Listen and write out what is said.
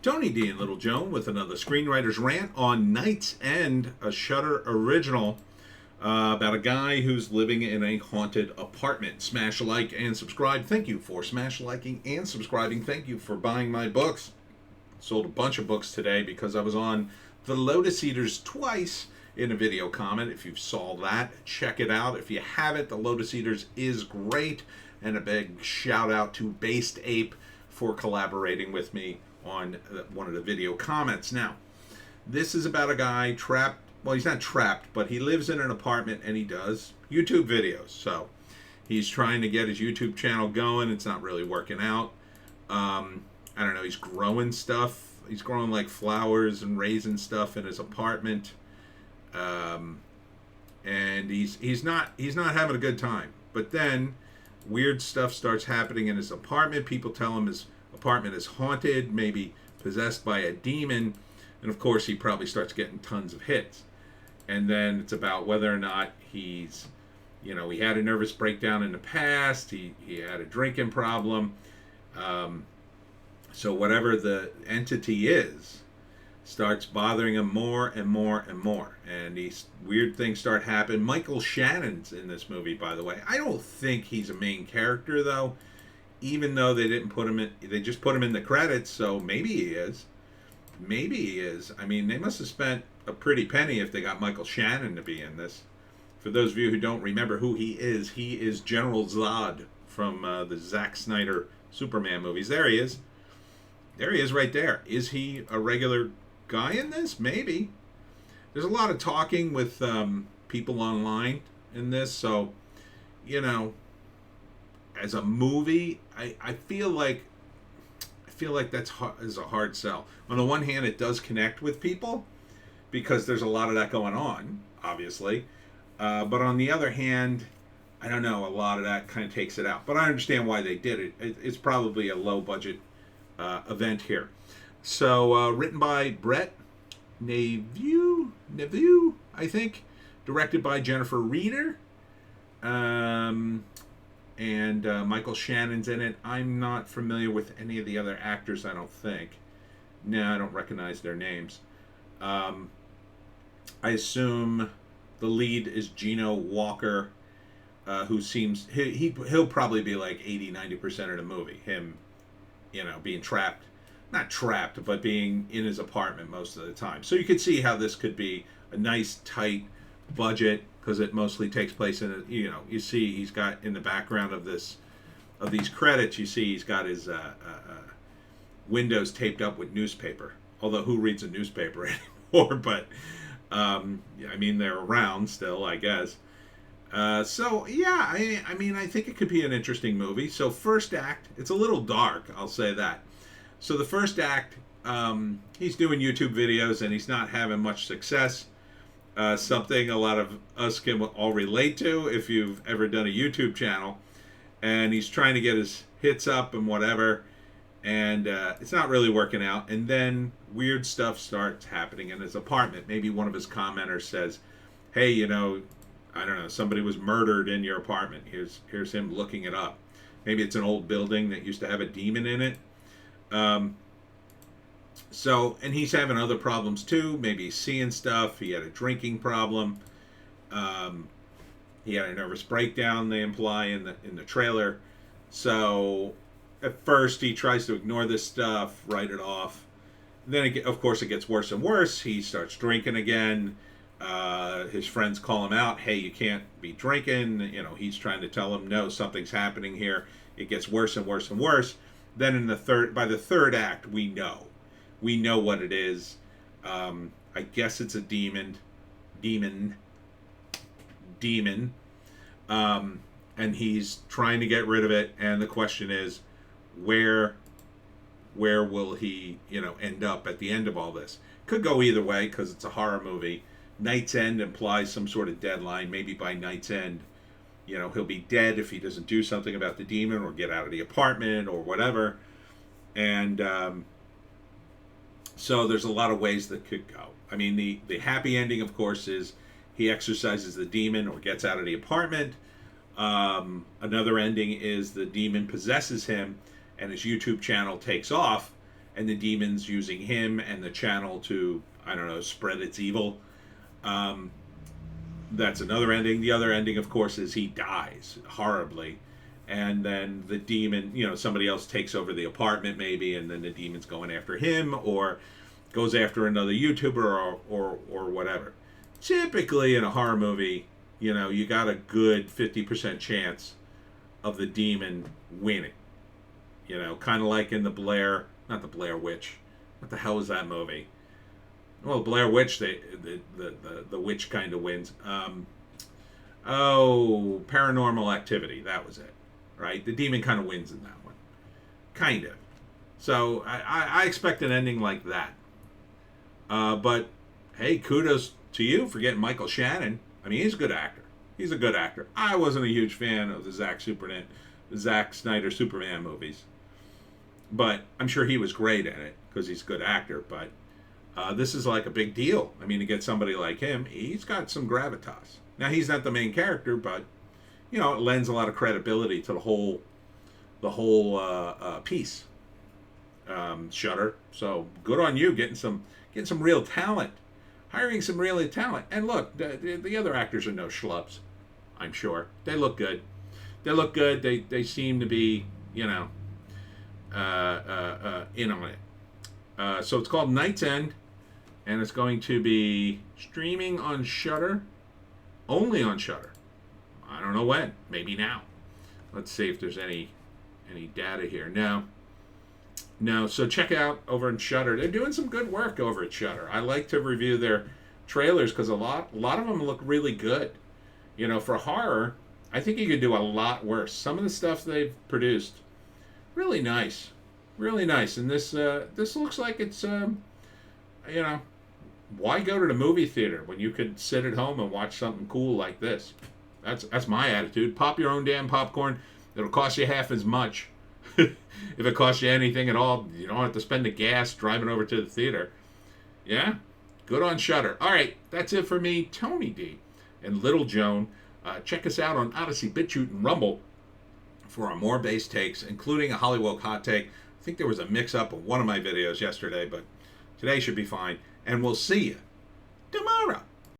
Tony D and Little Joan with another Screenwriter's Rant on Night's End, a Shudder original about a guy who's living in a haunted apartment. Smash a like and subscribe. Thank you for smash liking and subscribing. Thank you for buying my books. Sold a bunch of books today because I was on The Lotus Eaters twice in a video comment. If you saw that, check it out. If you haven't, The Lotus Eaters is great. And a big shout out to Based Ape for collaborating with me on one of the video comments. Now, this is about a guy trapped. Well, he's not trapped, but he lives in an apartment and he does YouTube videos. So he's trying to get his YouTube channel going. It's not really working out. I don't know. He's growing stuff. He's growing like flowers and raising stuff in his apartment. And he's not having a good time. But then weird stuff starts happening in his apartment. People tell him his apartment is haunted, maybe possessed by a demon, and of course he probably starts getting tons of hits. And then it's about whether or not he had a nervous breakdown in the past, he had a drinking problem, so whatever the entity is starts bothering him more and more and more, and these weird things start happening. Michael Shannon's in this movie, by the way. I don't think he's a main character though, even though they didn't put him in, they just put him in the credits, so maybe he is. Maybe he is. I mean, they must have spent a pretty penny if they got Michael Shannon to be in this. For those of you who don't remember who he is General Zod from the Zack Snyder Superman movies. There he is. There he is right there. Is he a regular guy in this? Maybe. There's a lot of talking with people online in this, so, as a movie, I feel like is a hard sell. On the one hand, it does connect with people because there's a lot of that going on, obviously. But on the other hand, I don't know, a lot of that kind of takes it out. But I understand why they did it. It's probably a low budget event here. So written by Brett Neveu, I think. Directed by Jennifer Reeder. And Michael Shannon's in it. I'm not familiar with any of the other actors, I don't think. No, I don't recognize their names. I assume the lead is Gino Walker, who seems... He'll probably be like 80-90% of the movie. Him, being trapped. Not trapped, but being in his apartment most of the time. So you could see how this could be a nice, tight budget, because it mostly takes place in you see he's got in the background of these credits, you see he's got his windows taped up with newspaper, although who reads a newspaper anymore? But I mean, they're around still, I guess. So yeah, I mean, I think it could be an interesting movie. So first act, it's a little dark, I'll say that. So the first act, he's doing YouTube videos and he's not having much success. Something a lot of us can all relate to if you've ever done a YouTube channel. And he's trying to get his hits up and whatever, and it's not really working out. And then weird stuff starts happening in his apartment. Maybe one of his commenters says, hey, I don't know, somebody was murdered in your apartment. Here's him looking it up. Maybe it's an old building that used to have a demon in it. So, and he's having other problems too. Maybe he's seeing stuff. He had a drinking problem. He had a nervous breakdown, they imply in the trailer. So, at first he tries to ignore this stuff, write it off. Then, of course, it gets worse and worse. He starts drinking again. His friends call him out. Hey, you can't be drinking. He's trying to tell him, no, something's happening here. It gets worse and worse and worse. Then by the third act, we know what it is. I guess it's a demon. And he's trying to get rid of it. And the question is, where will he, end up at the end of all this? Could go either way because it's a horror movie. Night's End implies some sort of deadline. Maybe by Night's End, he'll be dead if he doesn't do something about the demon or get out of the apartment or whatever. And so there's a lot of ways that could go. I mean, the happy ending, of course, is he exorcises the demon or gets out of the apartment. Another ending is the demon possesses him and his YouTube channel takes off and the demon's using him and the channel to, I don't know, spread its evil. That's another ending. The other ending, of course, is he dies horribly, and then the demon, somebody else takes over the apartment maybe, and then the demon's going after him or goes after another YouTuber or whatever. Typically in a horror movie, you got a good 50% chance of the demon winning. Kind of like in not the Blair Witch. What the hell was that movie? Well, Blair Witch, the witch kind of wins. Paranormal Activity, that was it, right? The demon kind of wins in that one, kind of. So I expect an ending like that. But hey, kudos to you for getting Michael Shannon. I mean, he's a good actor. He's a good actor. I wasn't a huge fan of the Zack Snyder Superman movies, but I'm sure he was great at it because he's a good actor. But this is like a big deal. I mean, to get somebody like him, he's got some gravitas. Now, he's not the main character, but it lends a lot of credibility to the whole piece. Shudder. So good on you getting some real talent, hiring some real talent. And look, the other actors are no schlubs. I'm sure they look good. They seem to be in on it. So it's called Night's End, and it's going to be streaming on Shudder, only on Shudder. I don't know when. Maybe now. Let's see if there's any data here. No. So check it out over in Shudder. They're doing some good work over at Shudder. I like to review their trailers because a lot of them look really good. For horror, I think you could do a lot worse. Some of the stuff they've produced, really nice. And this looks like it's why go to the movie theater when you could sit at home and watch something cool like this? That's my attitude. Pop your own damn popcorn. It'll cost you half as much. If it costs you anything at all, you don't have to spend the gas driving over to the theater. Yeah? Good on Shudder. All right, that's it for me, Tony D. and Little Joan. Check us out on Odysee, Bitchute, and Rumble for our more base takes, including a Hollywoke hot take. I think there was a mix-up of one of my videos yesterday, but today should be fine. And we'll see you tomorrow.